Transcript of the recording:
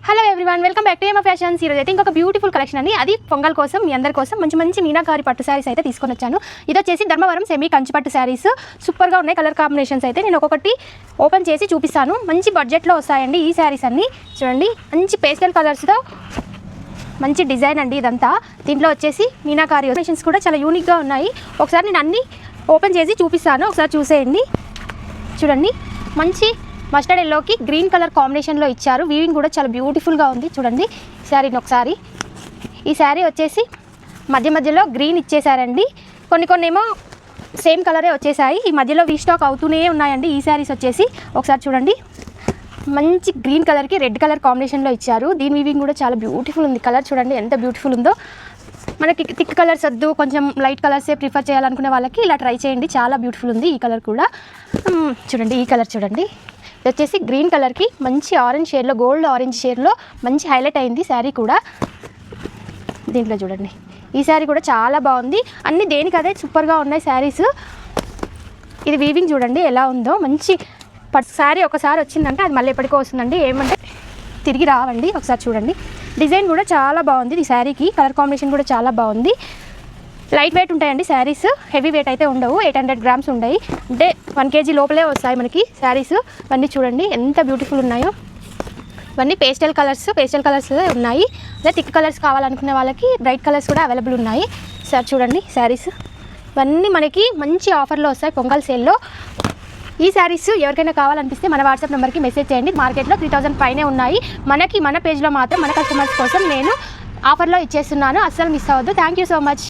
Hello everyone, welcome back to ఏమా fashions. ఈరోజు అయితే ఇంకొక బ్యూటిఫుల్ కలెక్షన్ అండి. అది పొంగల్ కోసం మీ అందరి కోసం మంచి మీనాకారి పట్టు శారీస్ అయితే తీసుకొని వచ్చాను. ఇది వచ్చేసి ధర్మవరం సెమీ కంచి పట్టు శారీస్. సూపర్గా ఉన్నాయి కలర్ కాంబినేషన్స్ అయితే. నేను ఒక్కొక్కటి ఓపెన్ చేసి చూపిస్తాను. మంచి బడ్జెట్లో వస్తాయండి ఈ శారీస్ అన్నీ. చూడండి, మంచి పేస్టల్ కలర్స్తో మంచి డిజైన్ అండి ఇదంతా. దీంట్లో వచ్చేసి మీనాకారి కాంబినేషన్స్ కూడా చాలా యూనిక్గా ఉన్నాయి. ఒకసారి నేను అన్నీ ఓపెన్ చేసి చూపిస్తాను, ఒకసారి చూసేయండి. చూడండి, మంచి మస్టర్డ్ ఎల్లోకి గ్రీన్ కలర్ కాంబినేషన్లో ఇచ్చారు. వీవింగ్ కూడా చాలా బ్యూటిఫుల్గా ఉంది. చూడండి శారీని ఒకసారి. ఈ శారీ వచ్చేసి మధ్యలో గ్రీన్ ఇచ్చేసారండి. కొన్ని ఏమో సేమ్ కలరే వచ్చేసాయి. ఈ మధ్యలో రీస్టాక్ అవుతూనే ఉన్నాయండి ఈ శారీస్ వచ్చేసి. ఒకసారి చూడండి, మంచి గ్రీన్ కలర్కి రెడ్ కలర్ కాంబినేషన్లో ఇచ్చారు. దీని వీవింగ్ కూడా చాలా బ్యూటిఫుల్ ఉంది. కలర్ చూడండి ఎంత బ్యూటిఫుల్ ఉందో. మనకి థిక్ కలర్స్ వద్దు, కొంచెం లైట్ కలర్సే ప్రిఫర్ చేయాలనుకునే వాళ్ళకి ఇలా ట్రై చేయండి. చాలా బ్యూటిఫుల్ ఉంది ఈ కలర్ కూడా. చూడండి, ఈ కలర్ చూడండి. ఇది వచ్చేసి గ్రీన్ కలర్కి మంచి ఆరెంజ్ షేడ్లో, గోల్డ్ ఆరెంజ్ షేడ్లో మంచి హైలైట్ అయింది శారీ కూడా. దీంట్లో చూడండి, ఈ శారీ కూడా చాలా బాగుంది. అన్నీ దేనికదే సూపర్గా ఉన్నాయి శారీస్. ఇది వీవింగ్ చూడండి ఎలా ఉందో. మంచి శారీ ఒకసారి వచ్చిందంటే అది మళ్ళీ ఎప్పటికో వస్తుందండి, ఏమంటే తిరిగి రావండి. ఒకసారి చూడండి, డిజైన్ కూడా చాలా బాగుంది ఈ శారీకి. కలర్ కాంబినేషన్ కూడా చాలా బాగుంది. లైట్ వెయిట్ ఉంటాయండి శారీస్, హెవీ వెయిట్ అయితే ఉండవు. 800 గ్రామ్స్ ఉంటాయి, అంటే 1 kg లోపలే వస్తాయి మనకి శారీస్. ఇవన్నీ చూడండి ఎంత బ్యూటిఫుల్ ఉన్నాయో. ఇవన్నీ పేస్టల్ కలర్స్ ఉన్నాయి. అదే థిక్ కలర్స్ కావాలనుకునే వాళ్ళకి బ్రైట్ కలర్స్ కూడా అవైలబుల్ ఉన్నాయి. సార్ చూడండి శారీస్ ఇవన్నీ మనకి మంచి ఆఫర్లో వస్తాయి పొంగల్ సేల్లో. ఈ శారీస్ ఎవరికైనా కావాలనిపిస్తే మన వాట్సాప్ నెంబర్కి మెసేజ్ చేయండి. మార్కెట్లో 3000 పైనే ఉన్నాయి. మన పేజ్లో మాత్రం మన కస్టమర్స్ కోసం నేను ఆఫర్లో ఇచ్చేస్తున్నాను. అస్సలు మిస్ అవ్వద్దు. Thank you so much.